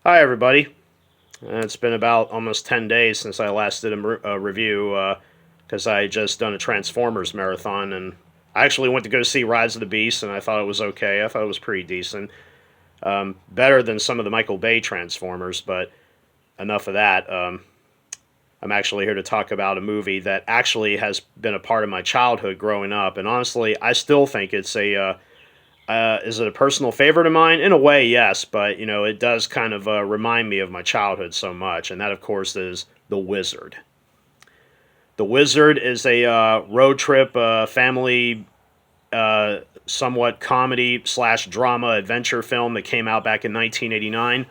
Hi, everybody. It's been about almost 10 days since I last did a review because I had just done a Transformers marathon, and I actually went to go see Rise of the Beast, and I thought it was okay. I thought it was pretty decent. Better than some of the Michael Bay Transformers, but enough of that. I'm actually here to talk about a movie that actually has been a part of my childhood growing up, and honestly, I still think it's is it a personal favorite of mine? In a way, yes, but it does kind of remind me of my childhood so much, and that, of course, is The Wizard. The Wizard is a road trip, family, somewhat comedy slash drama adventure film that came out back in 1989.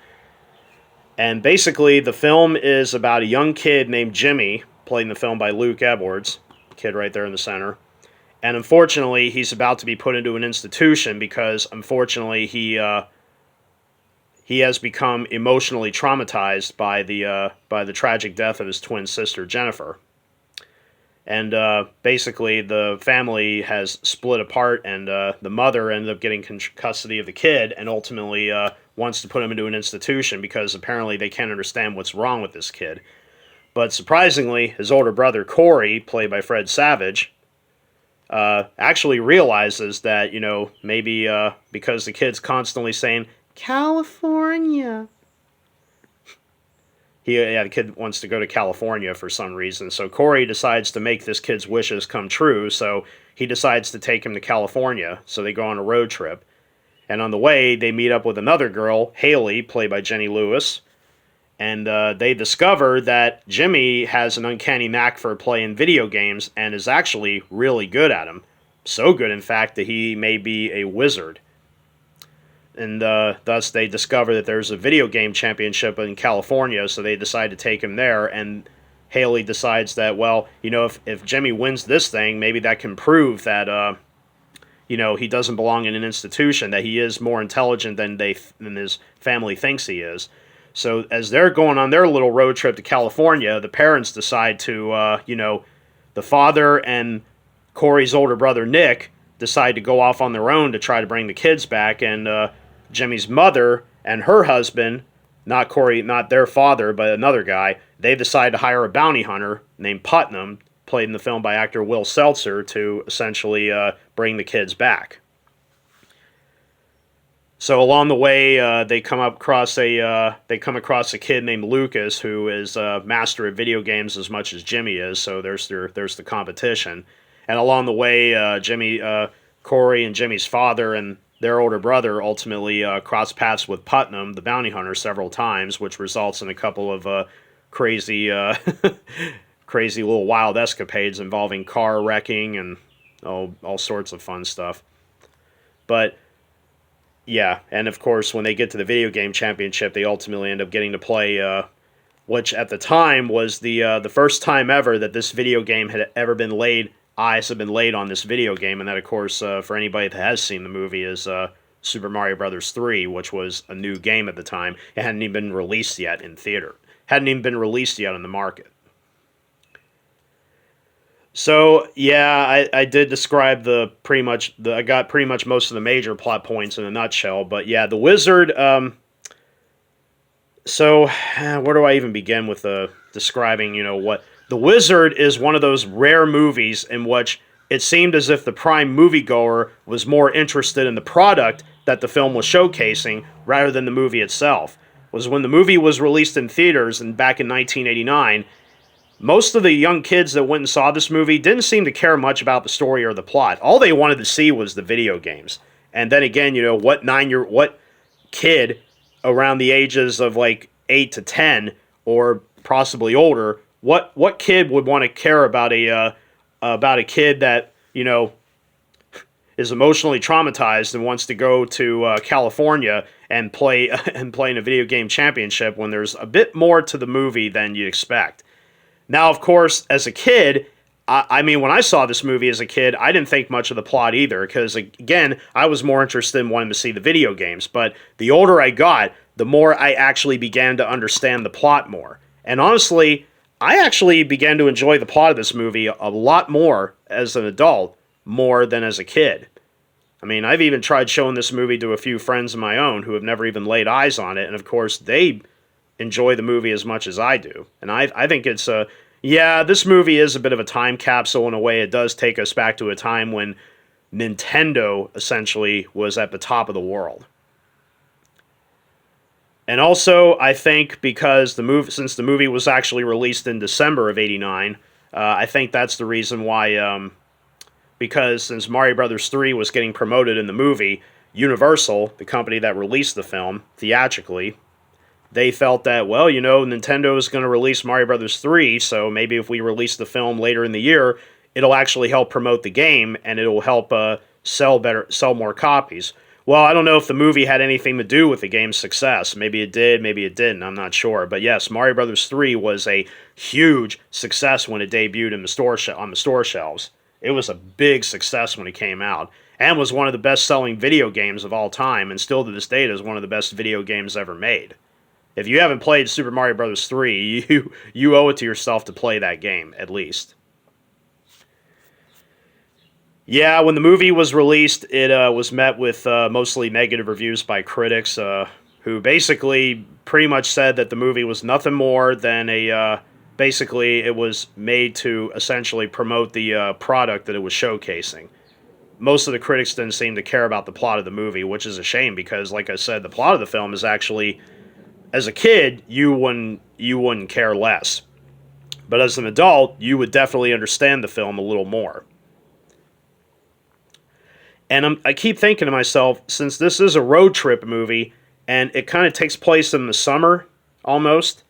And basically, the film is about a young kid named Jimmy, played in the film by Luke Edwards, kid right there in the center. And unfortunately, he's about to be put into an institution because, unfortunately, he has become emotionally traumatized by the tragic death of his twin sister Jennifer. And basically, the family has split apart, and the mother ended up getting custody of the kid, and ultimately wants to put him into an institution because apparently they can't understand what's wrong with this kid. But surprisingly, his older brother Corey, played by Fred Savage, actually realizes that, maybe because the kid's constantly saying, California. The kid wants to go to California for some reason. So Corey decides to make this kid's wishes come true. So he decides to take him to California. So they go on a road trip. And on the way, they meet up with another girl, Haley, played by Jenny Lewis. And they discover that Jimmy has an uncanny knack for playing video games and is actually really good at them. So good, in fact, that he may be a wizard. And thus they discover that there's a video game championship in California, so they decide to take him there. And Haley decides that, well, if Jimmy wins this thing, maybe that can prove that, he doesn't belong in an institution, that he is more intelligent than his family thinks he is. So as they're going on their little road trip to California, the parents decide to, the father and Corey's older brother Nick decide to go off on their own to try to bring the kids back, and Jimmy's mother and her husband, not Corey, not their father, but another guy, they decide to hire a bounty hunter named Putnam, played in the film by actor Will Seltzer, to essentially bring the kids back. So along the way, they come across a kid named Lucas who is a master at video games as much as Jimmy is. So there's the competition, and along the way, Corey and Jimmy's father and their older brother ultimately cross paths with Putnam, the bounty hunter, several times, which results in a couple of crazy, crazy little wild escapades involving car wrecking and all sorts of fun stuff. But yeah, and of course, when they get to the video game championship, they ultimately end up getting to play, which at the time was the first time ever that this video game had ever been eyes have been laid on this video game, and that, of course, for anybody that has seen the movie, is Super Mario Bros. 3, which was a new game at the time. It hadn't even been released yet in theater. Hadn't even been released yet on the market. So, yeah, I did describe I got pretty much most of the major plot points in a nutshell, but yeah, The Wizard, so where do I even begin with describing, what... The Wizard is one of those rare movies in which it seemed as if the prime moviegoer was more interested in the product that the film was showcasing rather than the movie itself. Was when the movie was released in theaters and back in 1989, most of the young kids that went and saw this movie didn't seem to care much about the story or the plot. All they wanted to see was the video games. And then again, what kid around the ages of like 8 to 10 or possibly older, what kid would want to care about a kid that is emotionally traumatized and wants to go to California and play in a video game championship when there's a bit more to the movie than you'd expect? Now, of course, as a kid, I mean, when I saw this movie as a kid, I didn't think much of the plot either, because, again, I was more interested in wanting to see the video games. But the older I got, the more I actually began to understand the plot more. And honestly, I actually began to enjoy the plot of this movie a lot more as an adult, more than as a kid. I mean, I've even tried showing this movie to a few friends of my own who have never even laid eyes on it, and of course they enjoy the movie as much as I do. And I think it's a yeah, this movie is a bit of a time capsule in a way. It does take us back to a time when Nintendo essentially was at the top of the world. And also, I think because since the movie was actually released in December of '89, I think that's the reason why. Because since Mario Brothers 3 was getting promoted in the movie, Universal, the company that released the film theatrically, they felt that, well, Nintendo is going to release Mario Brothers 3, so maybe if we release the film later in the year, it'll actually help promote the game and it'll help sell more copies. Well, I don't know if the movie had anything to do with the game's success. Maybe it did, maybe it didn't. I'm not sure. But yes, Mario Brothers 3 was a huge success when it debuted in on the store shelves. It was a big success when it came out and was one of the best-selling video games of all time, and still to this date is one of the best video games ever made. If you haven't played Super Mario Bros. 3, you owe it to yourself to play that game, at least. Yeah, when the movie was released, it was met with mostly negative reviews by critics, who basically pretty much said that the movie was nothing more than basically, it was made to essentially promote the product that it was showcasing. Most of the critics didn't seem to care about the plot of the movie, which is a shame because, like I said, the plot of the film is actually, as a kid, you wouldn't care less. But as an adult, you would definitely understand the film a little more. And I keep thinking to myself, since this is a road trip movie, and it kind of takes place in the summer, almost,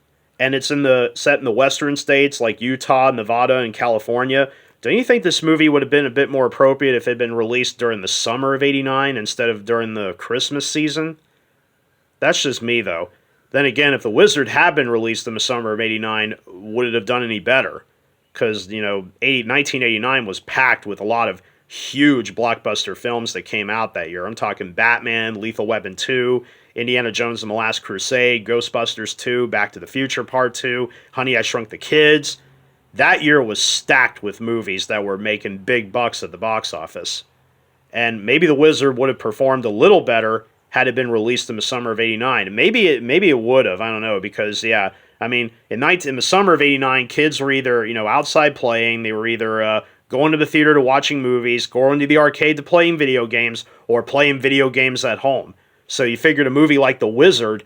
and it's set in the western states like Utah, Nevada, and California, don't you think this movie would have been a bit more appropriate if it had been released during the summer of '89 instead of during the Christmas season? That's just me, though. Then again, if The Wizard had been released in the summer of '89, would it have done any better? Because, 1989 was packed with a lot of huge blockbuster films that came out that year. I'm talking Batman, Lethal Weapon 2, Indiana Jones and the Last Crusade, Ghostbusters 2, Back to the Future Part 2, Honey, I Shrunk the Kids. That year was stacked with movies that were making big bucks at the box office. And maybe The Wizard would have performed a little better had it been released in the summer of '89. Maybe it would have, I don't know, because, yeah, I mean, in the summer of '89, kids were either, outside playing, they were either going to the theater to watching movies, going to the arcade to playing video games, or playing video games at home. So you figured a movie like The Wizard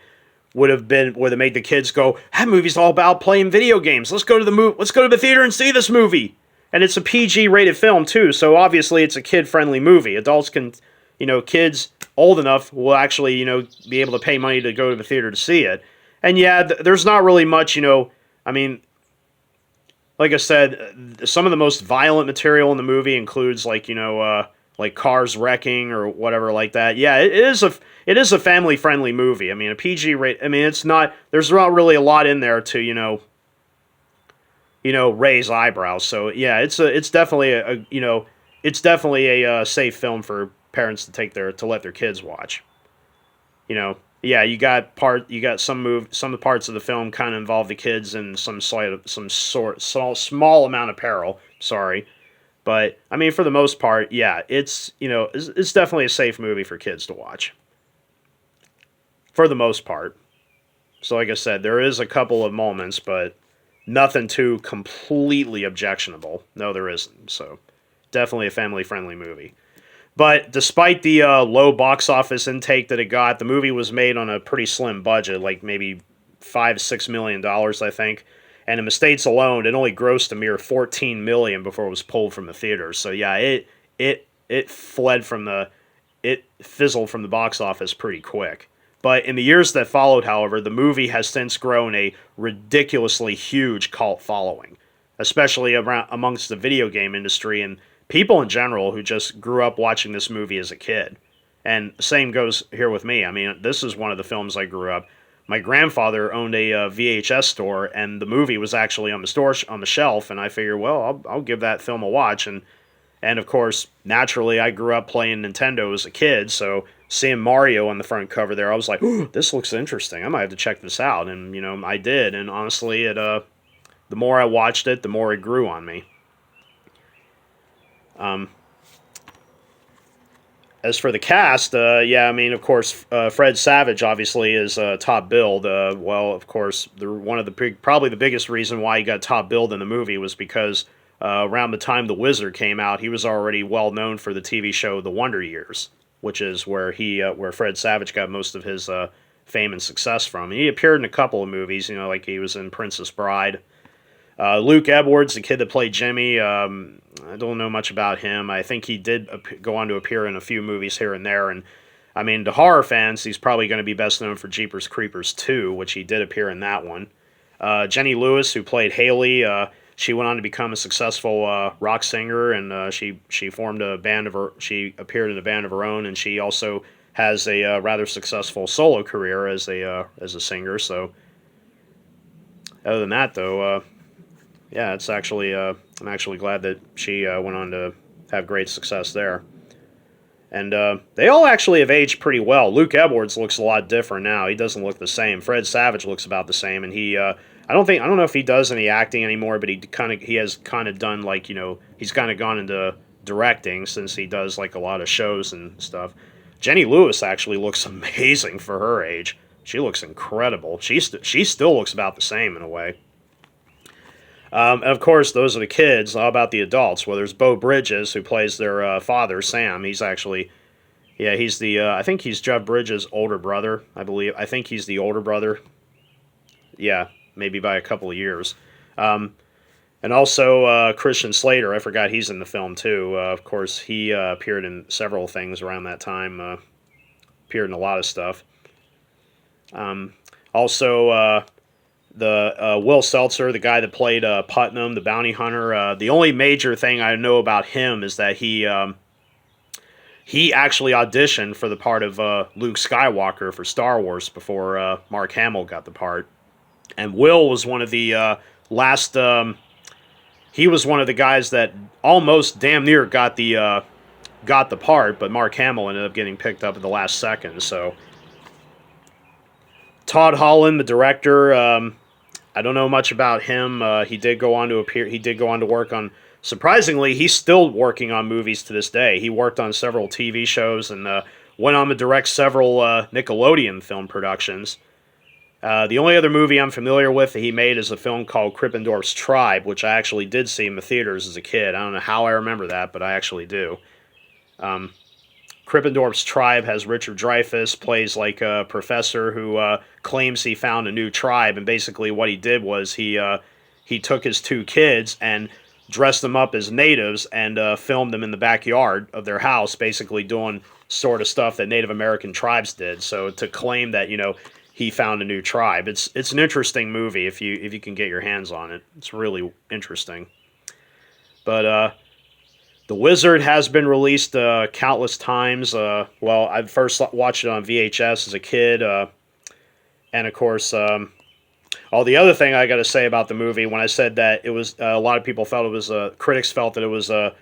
would have made the kids go, that movie's all about playing video games. Let's go to the theater and see this movie. And it's a PG rated film too, so obviously it's a kid friendly movie. Adults can, kids old enough will actually, be able to pay money to go to the theater to see it. And yeah, there's not really much, I mean, like I said, some of the most violent material in the movie includes like cars wrecking or whatever like that. Yeah, it is a family friendly movie. I mean, a PG rate. I mean, there's not really a lot in there to raise eyebrows. So yeah, it's definitely a safe film for parents to let their kids watch. Yeah, you got some of the parts of the film kind of involve the kids in some small amount of peril. Sorry, but I mean for the most part, yeah, it's definitely a safe movie for kids to watch. For the most part. So like I said, there is a couple of moments, but nothing too completely objectionable. No, there isn't. So definitely a family friendly movie. But despite the low box office intake that it got, the movie was made on a pretty slim budget, like maybe $5-6 million, I think. And in the States alone, it only grossed a mere $14 million before it was pulled from the theaters. So yeah, it fizzled from the box office pretty quick. But in the years that followed, however, the movie has since grown a ridiculously huge cult following, especially amongst the video game industry and people in general who just grew up watching this movie as a kid. And same goes here with me. I mean, this is one of the films I grew up. My grandfather owned a VHS store, and the movie was actually on the shelf. And I figured, well, I'll give that film a watch. And of course, naturally, I grew up playing Nintendo as a kid, so seeing Mario on the front cover there, I was like, ooh, this looks interesting. I might have to check this out. And I did. And honestly, the more I watched it, the more it grew on me. As for the cast, yeah, I mean, of course, Fred Savage obviously is top billed. Well, of course, one of the probably the biggest reason why he got top billed in the movie was because around the time The Wizard came out, he was already well known for the TV show The Wonder Years, which is where Fred Savage got most of his fame and success from. And he appeared in a couple of movies, like he was in Princess Bride. Luke Edwards, the kid that played Jimmy, I don't know much about him. I think he did go on to appear in a few movies here and there. And I mean, to horror fans, he's probably going to be best known for Jeepers Creepers 2, which he did appear in that one. Jenny Lewis, who played Haley, she went on to become a successful rock singer, and she formed a band of her. She appeared in a band of her own, and she also has a rather successful solo career as a singer. So, other than that, though. Yeah, it's actually I'm actually glad that she went on to have great success there. And they all actually have aged pretty well. Luke Edwards looks a lot different now. He doesn't look the same. Fred Savage looks about the same, and I don't know if he does any acting anymore, but he has kind of done like he's kind of gone into directing since he does like a lot of shows and stuff. Jenny Lewis actually looks amazing for her age. She looks incredible. She still looks about the same in a way. And of course, those are the kids. How about the adults? Well, there's Beau Bridges, who plays their father, Sam. He's actually, yeah, he's the, I think he's Jeff Bridges' older brother, I believe. I think he's the older brother. Yeah, maybe by a couple of years. And also Christian Slater, I forgot he's in the film too. Of course, he appeared in several things around that time, appeared in a lot of stuff. Also, the Will Seltzer, the guy that played Putnam, the bounty hunter. The only major thing I know about him is that he actually auditioned for the part of Luke Skywalker for Star Wars before Mark Hamill got the part. And Will was one of the last. He was one of the guys that almost damn near got the part, but Mark Hamill ended up getting picked up at the last second. So Todd Holland, the director. I don't know much about him. He did go on to appear. He did go on to work on. Surprisingly, he's still working on movies to this day. He worked on several TV shows and went on to direct several Nickelodeon film productions. The only other movie I'm familiar with that he made is a film called Krippendorf's Tribe, which I actually did see in the theaters as a kid. I don't know how I remember that, but I actually do. Krippendorf's Tribe has Richard Dreyfuss, plays like a professor who claims he found a new tribe, and basically what he did was he took his two kids and dressed them up as natives and filmed them in the backyard of their house, basically doing sort of stuff that Native American tribes did. So to claim that he found a new tribe, it's an interesting movie if you can get your hands on it. It's really interesting. But The Wizard has been released countless times. Well, I first watched it on VHS as a kid, and of course, all the other thing I got to say about the movie, when I said that it was, a lot of people felt it was, critics felt that it was a,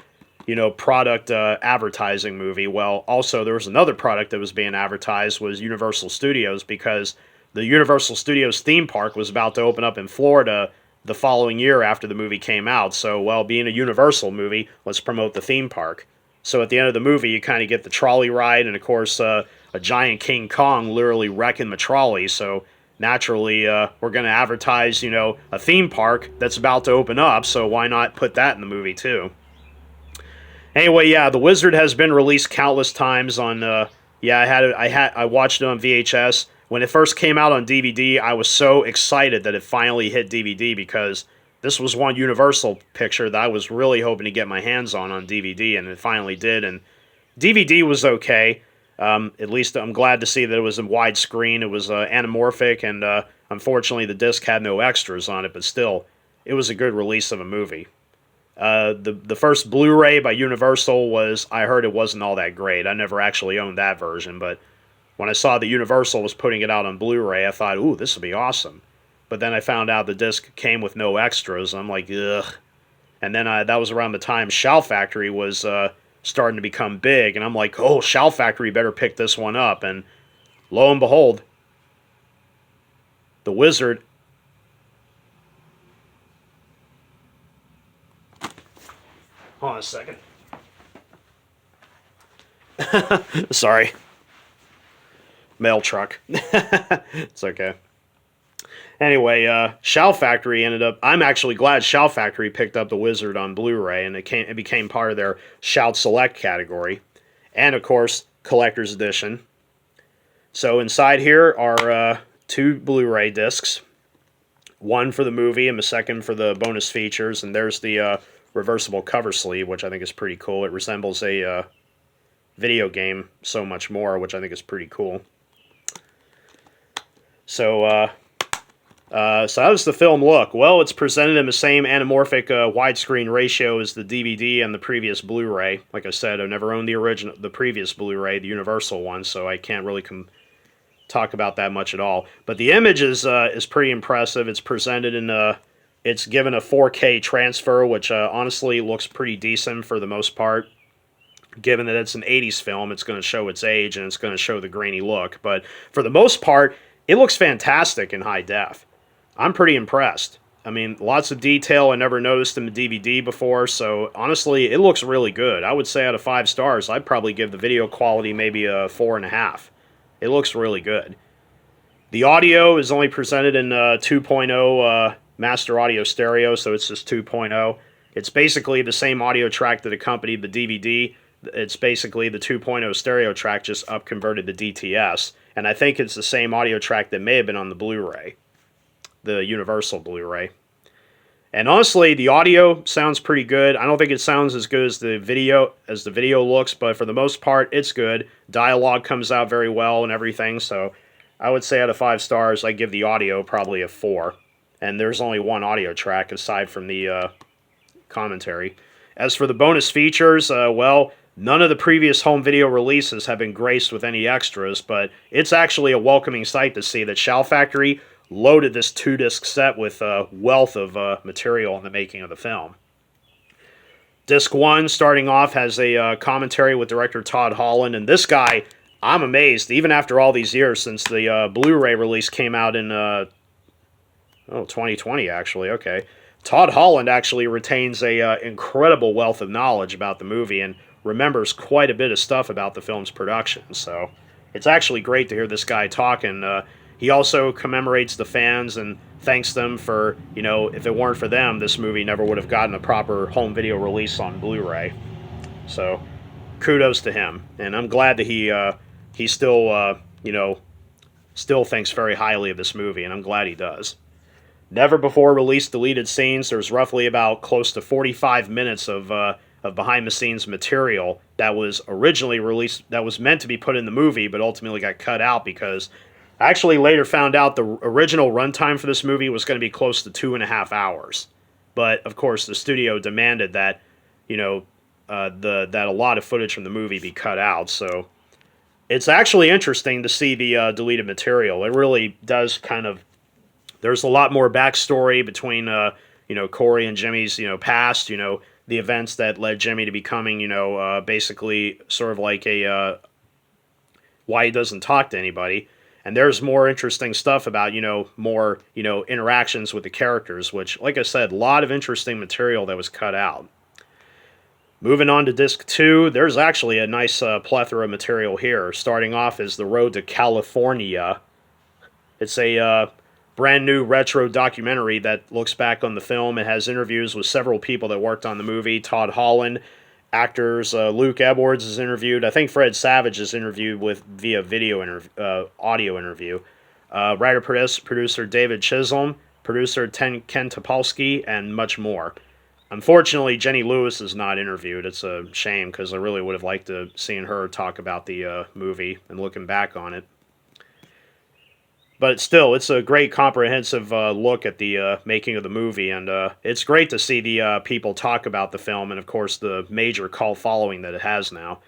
product advertising movie. Well, also there was another product that was being advertised was Universal Studios, because the Universal Studios theme park was about to open up in Florida the following year after the movie came out. So, well, being a Universal movie, let's promote the theme park. So at the end of the movie, you kind of get the trolley ride, and of course, a giant King Kong literally wrecking the trolley. So naturally, we're going to advertise, a theme park that's about to open up. So why not put that in the movie too? Anyway, yeah, The Wizard has been released countless times on. I watched it on VHS. When it first came out on DVD, I was so excited that it finally hit DVD, because this was one Universal picture that I was really hoping to get my hands on DVD, and it finally did. And DVD was okay. At least I'm glad to see that it was in widescreen. It was anamorphic, and unfortunately the disc had no extras on it, but still, it was a good release of a movie. The first Blu-ray by Universal I heard it wasn't all that great. I never actually owned that version, but when I saw that Universal was putting it out on Blu-ray, I thought, ooh, this would be awesome. But then I found out the disc came with no extras. I'm like, ugh. And then that was around the time Shout Factory was starting to become big, and I'm like, oh, Shout Factory better pick this one up. And lo and behold, The Wizard. Hold on a second. Sorry. Mail truck. It's okay. Anyway, Shout Factory ended up. I'm actually glad Shout Factory picked up The Wizard on Blu-ray, and it became part of their Shout Select category, and of course, collector's edition. So inside here are 2 Blu-ray discs, one for the movie and the second for the bonus features. And there's the reversible cover sleeve, which I think is pretty cool. It resembles a video game so much more, which I think is pretty cool. So how does the film look? Well, it's presented in the same anamorphic widescreen ratio as the DVD and the previous Blu-ray. Like I said, I've never owned the previous Blu-ray, the Universal one, so I can't really talk about that much at all. But the image is pretty impressive. It's presented in it's given a 4K transfer, which honestly looks pretty decent for the most part. Given that it's an 80s film, it's going to show its age and it's going to show the grainy look. But for the most part, it looks fantastic in high def. I'm pretty impressed. I mean, lots of detail I never noticed in the DVD before, so honestly, it looks really good. I would say out of 5 stars, I'd probably give the video quality maybe a 4.5. It looks really good. The audio is only presented in 2.0 master audio stereo, so it's just 2.0. It's basically the same audio track that accompanied the DVD. It's basically the 2.0 stereo track just up converted to DTS, and I think it's the same audio track that may have been on the Blu-ray. The Universal Blu-ray. And honestly, the audio sounds pretty good. I don't think it sounds as good as the video looks, but for the most part, it's good. Dialogue comes out very well and everything, so I would say out of 5 stars, I give the audio probably a 4. And there's only one audio track aside from the commentary. As for the bonus features, well, none of the previous home video releases have been graced with any extras, but it's actually a welcoming sight to see that Shout Factory loaded this 2-disc set with a wealth of material in the making of the film. Disc 1, starting off, has a commentary with director Todd Holland, and this guy, I'm amazed, even after all these years since the Blu-ray release came out in 2020, actually, okay. Todd Holland actually retains a incredible wealth of knowledge about the movie and remembers quite a bit of stuff about the film's production, so it's actually great to hear this guy talking. He also commemorates the fans and thanks them for, if it weren't for them, this movie never would have gotten a proper home video release on Blu-ray. So, kudos to him. And I'm glad that he still, still thinks very highly of this movie, and I'm glad he does. Never before released deleted scenes. There's roughly about close to 45 minutes of behind-the-scenes material that was originally released, that was meant to be put in the movie, but ultimately got cut out because I actually later found out the original runtime for this movie was going to be close to 2.5 hours. But, of course, the studio demanded that, that a lot of footage from the movie be cut out. So it's actually interesting to see the deleted material. It really does there's a lot more backstory between, Corey and Jimmy's, past, the events that led Jimmy to becoming, basically sort of like why he doesn't talk to anybody. And there's more interesting stuff about, more, interactions with the characters, which, like I said, a lot of interesting material that was cut out. Moving on to Disc 2, there's actually a nice plethora of material here. Starting off is The Road to California. It's a brand new retro documentary that looks back on the film. It has interviews with several people that worked on the movie. Todd Holland, actors, Luke Edwards is interviewed. I think Fred Savage is interviewed via audio interview. Writer-producer David Chisholm, producer Ken Topolsky, and much more. Unfortunately, Jenny Lewis is not interviewed. It's a shame because I really would have liked to seen her talk about the movie and looking back on it. But still, it's a great comprehensive look at the making of the movie, and it's great to see the people talk about the film and, of course, the major cult following that it has now.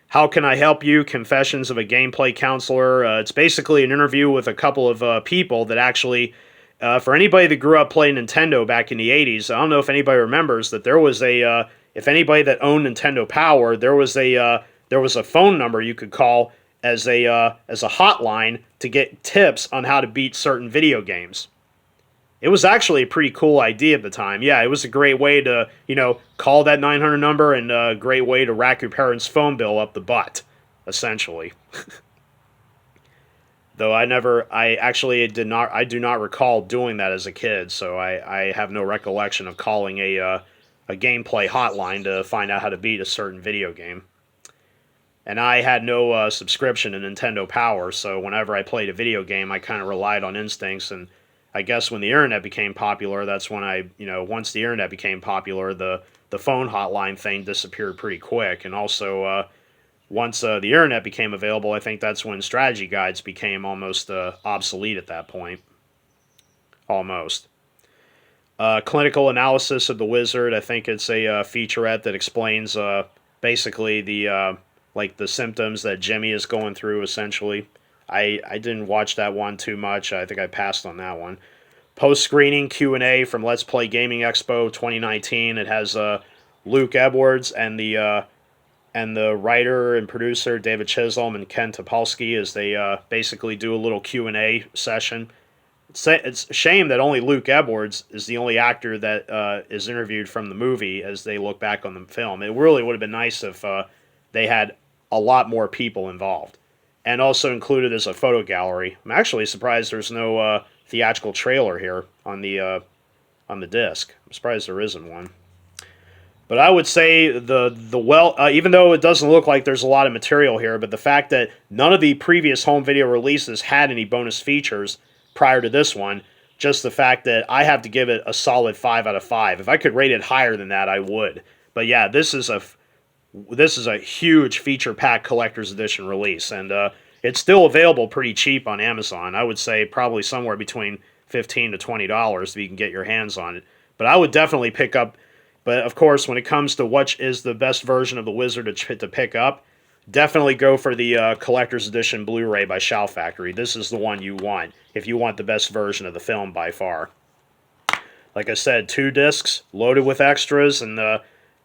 How Can I Help You? Confessions of a Gameplay Counselor. It's basically an interview with a couple of people that actually, for anybody that grew up playing Nintendo back in the 80s, I don't know if anybody remembers that there was if anybody that owned Nintendo Power, there was a phone number you could call as a hotline to get tips on how to beat certain video games. It was actually a pretty cool idea at the time. Yeah, it was a great way to, call that 900 number and a great way to rack your parents' phone bill up the butt. essentially. Though I actually I do not recall doing that as a kid, so I have no recollection of calling a gameplay hotline to find out how to beat a certain video game. And I had no subscription to Nintendo Power, so whenever I played a video game, I kind of relied on instincts. And I guess when the internet became popular, that's when once the internet became popular, the phone hotline thing disappeared pretty quick. And also, once the internet became available, I think that's when strategy guides became almost obsolete at that point. Almost. Clinical analysis of the wizard. I think it's a featurette that explains basically the symptoms that Jimmy is going through. Essentially, I didn't watch that one too much. I think I passed on that one. Post-screening Q&A from Let's Play Gaming Expo 2019. It has Luke Edwards and the writer and producer David Chisholm and Ken Topolsky as they basically do a little Q&A session. It's a shame that only Luke Edwards is the only actor that is interviewed from the movie as they look back on the film. It really would have been nice if they had a lot more people involved. And also included as a photo gallery. I'm actually surprised there's no theatrical trailer here on the disc. I'm surprised there isn't one. But I would say even though it doesn't look like there's a lot of material here, but the fact that none of the previous home video releases had any bonus features prior to this one, just the fact that I have to give it a solid 5 out of 5. If I could rate it higher than that, I would. But yeah, this is a huge feature-packed collector's edition release, and it's still available pretty cheap on Amazon. I would say probably somewhere between $15 to $20 if you can get your hands on it. But I would definitely pick up. But of course, when it comes to what is the best version of the Wizard to pick up, definitely go for the collector's edition Blu-ray by Shout Factory. This is the one you want if you want the best version of the film by far. Like I said, 2 discs loaded with extras, and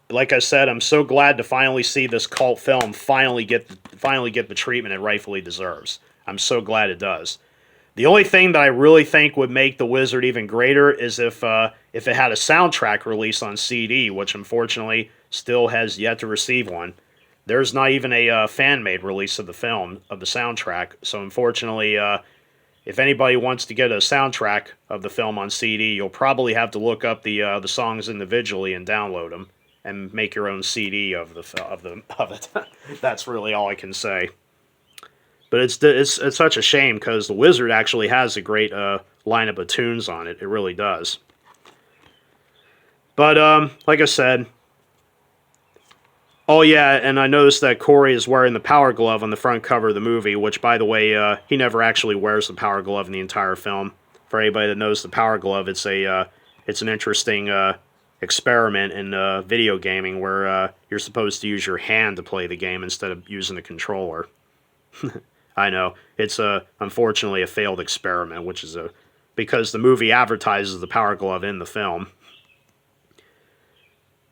like I said, I'm so glad to finally see this cult film finally get the treatment it rightfully deserves. I'm so glad it does. The only thing that I really think would make The Wizard even greater is if it had a soundtrack release on CD, which unfortunately still has yet to receive one. There's not even a fan-made release of the film, of the soundtrack, so unfortunately, if anybody wants to get a soundtrack of the film on CD, you'll probably have to look up the songs individually and download them, and make your own CD of it. That's really all I can say. But it's such a shame because The Wizard actually has a great lineup of tunes on it. It really does. But like I said, oh yeah, and I noticed that Corey is wearing the Power Glove on the front cover of the movie, which, by the way, he never actually wears the Power Glove in the entire film. For anybody that knows the Power Glove, it's an interesting experiment in video gaming where you're supposed to use your hand to play the game instead of using the controller. I know, it's unfortunately a failed experiment, which is because the movie advertises the Power Glove in the film.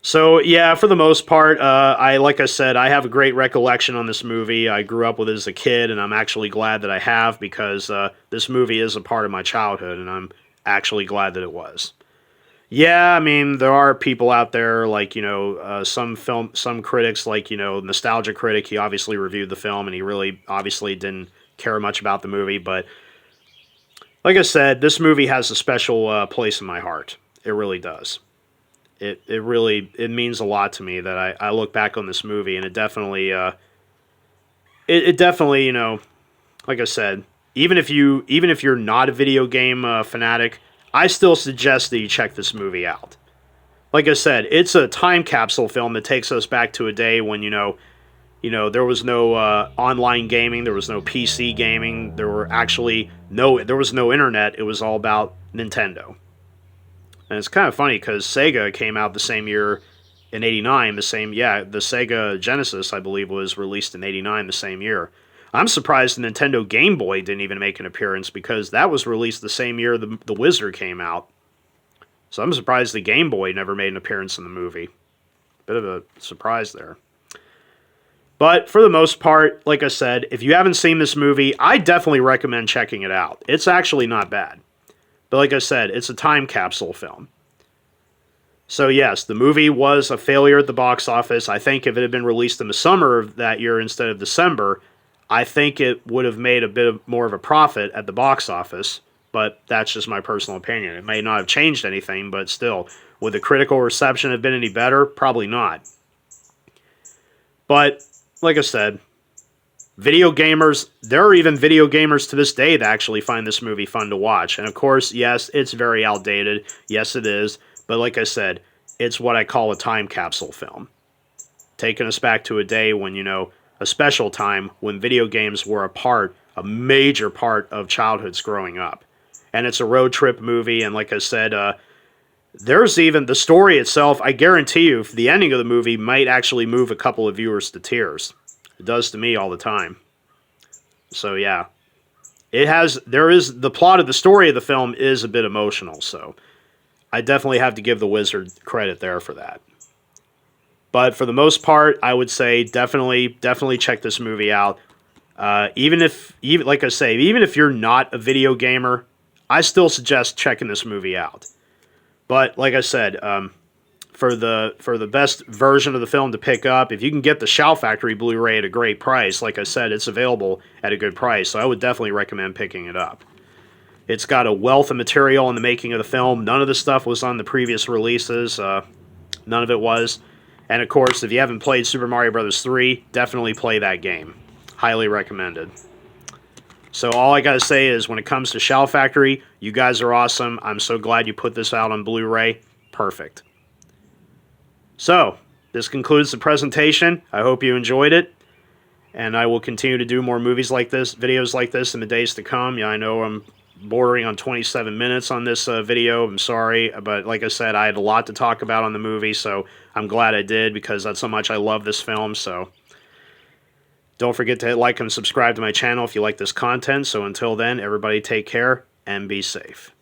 So yeah, for the most part, like I said, I have a great recollection on this movie. I grew up with it as a kid, and I'm actually glad that I have, because this movie is a part of my childhood, and I'm actually glad that it was. Yeah, I mean, there are people out there, like, some critics, like, Nostalgia Critic, he obviously reviewed the film, and he really obviously didn't care much about the movie, but like I said, this movie has a special place in my heart. It really does. It means a lot to me that I look back on this movie, and it definitely, like I said, even if you're not a video game fanatic, I still suggest that you check this movie out. Like I said, it's a time capsule film that takes us back to a day when, there was no online gaming, there was no PC gaming, there was no internet, it was all about Nintendo. And it's kind of funny because Sega came out the same year in 89, the Sega Genesis, I believe, was released in 89 the same year. I'm surprised the Nintendo Game Boy didn't even make an appearance, because that was released the same year the Wizard came out. So I'm surprised the Game Boy never made an appearance in the movie. Bit of a surprise there. But for the most part, like I said, if you haven't seen this movie, I definitely recommend checking it out. It's actually not bad. But like I said, it's a time capsule film. So yes, the movie was a failure at the box office. I think if it had been released in the summer of that year instead of December, I think it would have made a bit more of a profit at the box office. But that's just my personal opinion. It may not have changed anything, but still, would the critical reception have been any better? Probably not. But like I said, video gamers, there are even video gamers to this day that actually find this movie fun to watch. And of course, yes, it's very outdated. Yes, it is. But like I said, it's what I call a time capsule film. Taking us back to a day when, a special time when video games were a major part of childhood's growing up. And it's a road trip movie, and like I said, there's even the story itself. I guarantee you, the ending of the movie might actually move a couple of viewers to tears. It does to me all the time. So yeah, the plot of the story of the film is a bit emotional. So I definitely have to give the wizard credit there for that. But for the most part, I would say definitely check this movie out. Even like I say, even if you're not a video gamer, I still suggest checking this movie out. But like I said, for the best version of the film to pick up, if you can get the Shout Factory Blu-ray at a great price, like I said, it's available at a good price. So I would definitely recommend picking it up. It's got a wealth of material in the making of the film. None of the stuff was on the previous releases. None of it was. And of course, if you haven't played Super Mario Bros. 3, definitely play that game. Highly recommended. So all I gotta say is, when it comes to Shout Factory, you guys are awesome. I'm so glad you put this out on Blu-ray. Perfect. So, this concludes the presentation. I hope you enjoyed it. And I will continue to do more movies like this, videos like this in the days to come. Yeah, I know I'm bordering on 27 minutes on this video. I'm sorry. But like I said, I had a lot to talk about on the movie. So I'm glad I did, because that's how much I love this film. So don't forget to hit like and subscribe to my channel if you like this content. So until then, everybody take care and be safe.